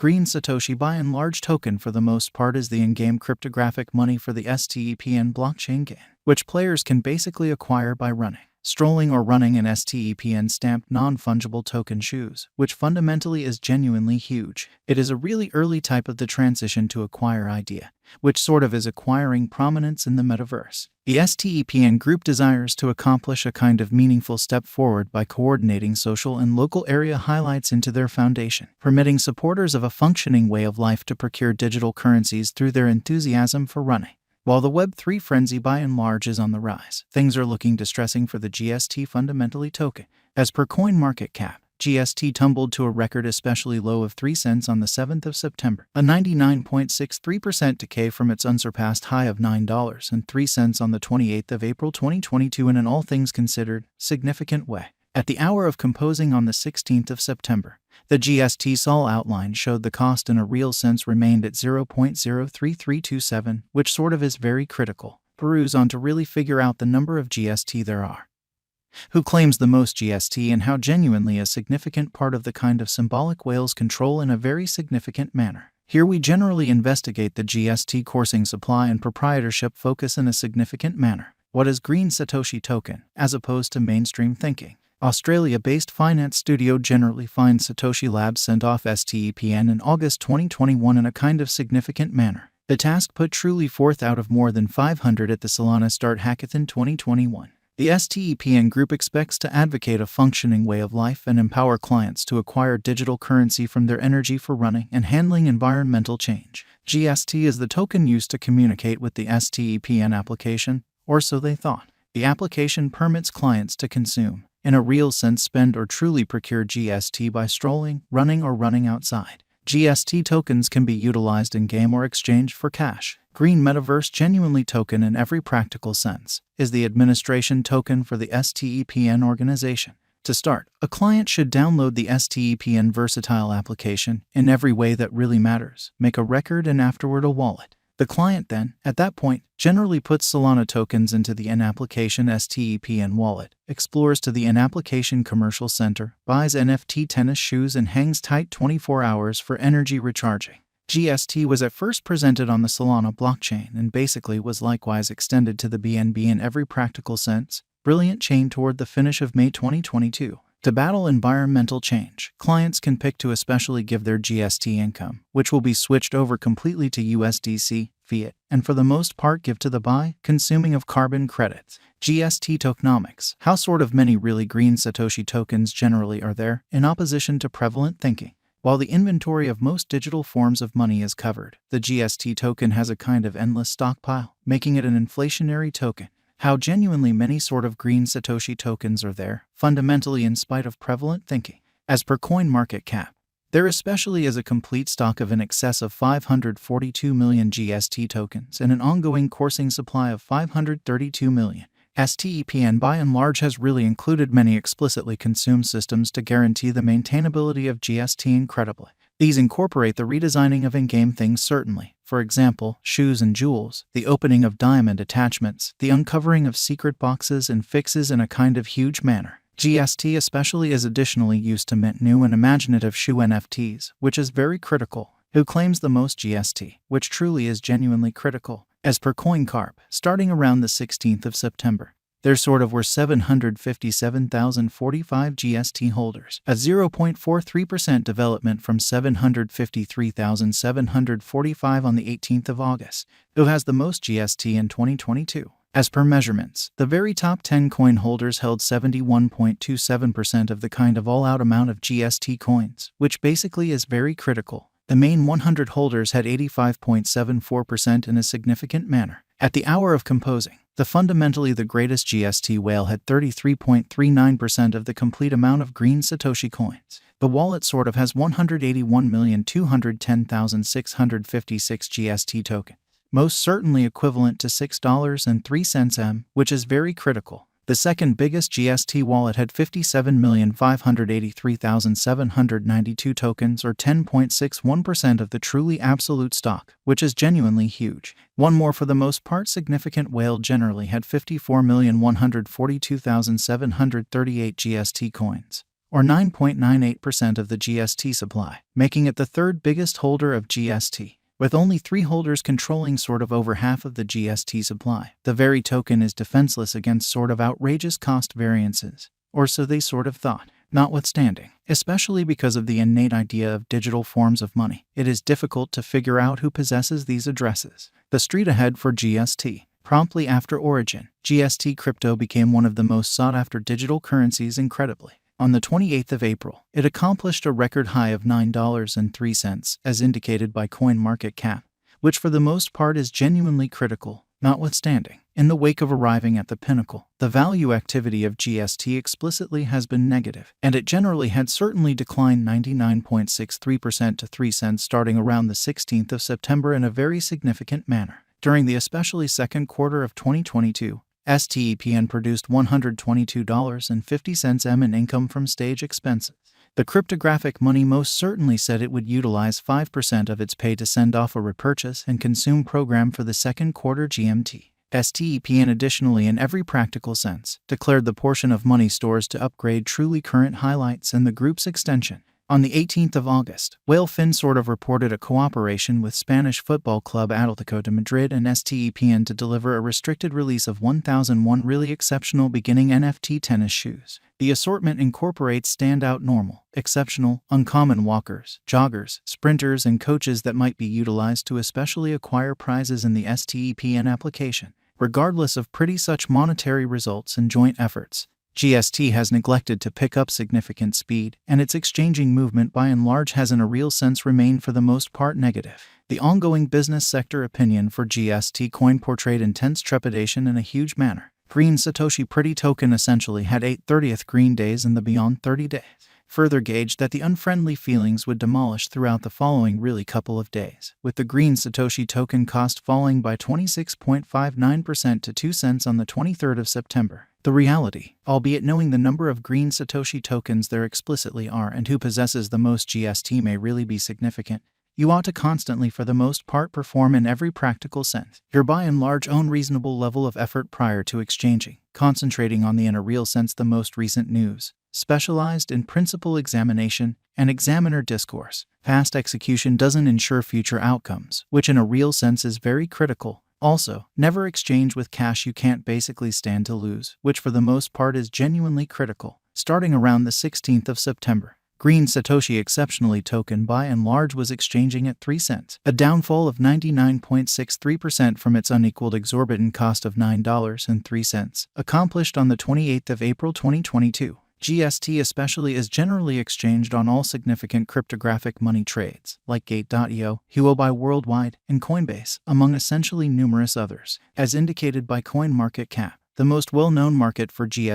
Green Satoshi by and large token for the most part is the in-game cryptographic money for the stepn blockchain game, which players can basically acquire by running, strolling or running an stepn stamped non-fungible token shoes, which fundamentally is genuinely huge. It is a really early type of the transition to acquire idea, which sort of is acquiring prominence in the metaverse. The stepn group desires to accomplish a kind of meaningful step forward by coordinating social and local area highlights into their foundation, permitting supporters of a functioning way of life to procure digital currencies through their enthusiasm for running. While the Web3 frenzy by and large is on the rise, things are looking distressing for the GST fundamentally token. As per CoinMarketCap, GST tumbled to a record especially low of 3 cents on the 7th of September, a 99.63% decay from its unsurpassed high of $9.03 on the 28th of April 2022 in an all things considered significant way. At the hour of composing on the 16th of September, the GST Sol outline showed the cost in a real sense remained at 0.03327, which sort of is very critical. Peruse on to really figure out the number of GST there are, who claims the most GST, and how genuinely a significant part of the kind of symbolic whales control in a very significant manner. Here we generally investigate the GST coursing supply and proprietorship focus in a significant manner. What is Green Satoshi token, as opposed to mainstream thinking? Australia-based finance studio Generally finds Satoshi Labs sent off STEPN in August 2021 in a kind of significant manner. The task put truly forth out of more than 500 at the Solana Start Hackathon 2021. The STEPN group expects to advocate a functioning way of life and empower clients to acquire digital currency from their energy for running and handling environmental change. GST is the token used to communicate with the STEPN application, or so they thought. The application permits clients to consume, in a real sense spend or truly procure GST by strolling, running or running outside. GST tokens can be utilized in-game or exchanged for cash. Green Metaverse genuinely token in every practical sense is the administration token for the STEPN organization. To start, a client should download the STEPN versatile application in every way that really matters, make a record and afterward a wallet. The client then, at that point, generally puts Solana tokens into the in-application STEPN wallet, explores to the in-application commercial center, buys NFT tennis shoes and hangs tight 24 hours for energy recharging. GST was at first presented on the Solana blockchain and basically was likewise extended to the BNB in every practical sense. Brilliant chain toward the finish of May 2022. To battle environmental change, clients can pick to especially give their GST income, which will be switched over completely to USDC, fiat, and for the most part give to the buy, consuming of carbon credits. GST tokenomics. How sort of many really green Satoshi tokens generally are there, in opposition to prevalent thinking. While the inventory of most digital forms of money is covered, the GST token has a kind of endless stockpile, making it an inflationary token. How genuinely many sort of green Satoshi tokens are there, fundamentally in spite of prevalent thinking. As per CoinMarketCap, there especially is a complete stock of in excess of 542 million GST tokens and an ongoing coursing supply of 532 million. STEPN by and large has really included many explicitly consumed systems to guarantee the maintainability of GST incredibly. These incorporate the redesigning of in-game things certainly, for example, shoes and jewels, the opening of diamond attachments, the uncovering of secret boxes and fixes in a kind of huge manner. GST especially is additionally used to mint new and imaginative shoe NFTs, which is very critical. Who claims the most GST, which truly is genuinely critical? As per CoinCarp, starting around the 16th of September, there sort of were 757,045 GST holders, a 0.43% development from 753,745 on the 18th of August. Who has the most GST in 2022? As per measurements, the very top 10 coin holders held 71.27% of the kind of all-out amount of GST coins, which basically is very critical. The main 100 holders had 85.74% in a significant manner. At the hour of composing, the fundamentally the greatest GST whale had 33.39% of the complete amount of green Satoshi coins. The wallet sort of has 181,210,656 GST tokens, most certainly equivalent to $6.03 M, which is very critical. The second biggest GST wallet had 57,583,792 tokens, or 10.61% of the truly absolute stock, which is genuinely huge. One more for the most part significant whale generally had 54,142,738 GST coins, or 9.98% of the GST supply, making it the third biggest holder of GST. With only 3 holders controlling sort of over half of the GST supply, the very token is defenseless against sort of outrageous cost variances. Or so they sort of thought. Notwithstanding, especially because of the innate idea of digital forms of money, it is difficult to figure out who possesses these addresses. The street ahead for GST. Promptly after origin, GST crypto became one of the most sought-after digital currencies incredibly. On the 28th of April, it accomplished a record high of $9.03, as indicated by coingecko, which for the most part is genuinely critical. Notwithstanding, in the wake of arriving at the pinnacle, the value activity of GST explicitly has been negative, and it generally had certainly declined 99.63% to 3 cents starting around the 16th of September in a very significant manner. During the especially second quarter of 2022, STEPN produced $122.50 in income from stage expenses. The cryptographic money most certainly said it would utilize 5% of its pay to send off a repurchase and consume program for the second quarter GMT. STEPN additionally, in every practical sense, declared the portion of money stores to upgrade truly current highlights and the group's extension. On the 18th of August, Whalefin sort of reported a cooperation with Spanish football club Atlético de Madrid and STEPN to deliver a restricted release of 1001 really exceptional beginning NFT tennis shoes. The assortment incorporates standout normal, exceptional, uncommon walkers, joggers, sprinters, and coaches that might be utilized to especially acquire prizes in the STEPN application. Regardless of pretty such monetary results and joint efforts, GST has neglected to pick up significant speed, and its exchanging movement by and large has in a real sense remained for the most part negative. The ongoing business sector opinion for GST coin portrayed intense trepidation in a huge manner. Green Satoshi Pretty token essentially had 8/30th green days in the beyond 30 days. Further gauged that the unfriendly feelings would demolish throughout the following really couple of days, with the Green Satoshi token cost falling by 26.59% to 2 cents on the 23rd of September. The reality, albeit knowing the number of Green Satoshi tokens there explicitly are and who possesses the most GST may really be significant, you ought to constantly for the most part perform in every practical sense your by and large own reasonable level of effort prior to exchanging, concentrating on the in a real sense the most recent news, specialized in principal examination and examiner discourse. Fast execution doesn't ensure future outcomes, which in a real sense is very critical. Also, never exchange with cash you can't basically stand to lose, which for the most part is genuinely critical. Starting around the 16th of September, Green Satoshi exceptionally token by and large was exchanging at 3 cents, a downfall of 99.63% from its unequaled exorbitant cost of $9.03, accomplished on the 28th of April 2022. GST especially is generally exchanged on all significant cryptographic money trades, like Gate.io, Huobi Worldwide, and Coinbase, among essentially numerous others. As indicated by CoinMarketCap, the most well-known market for GST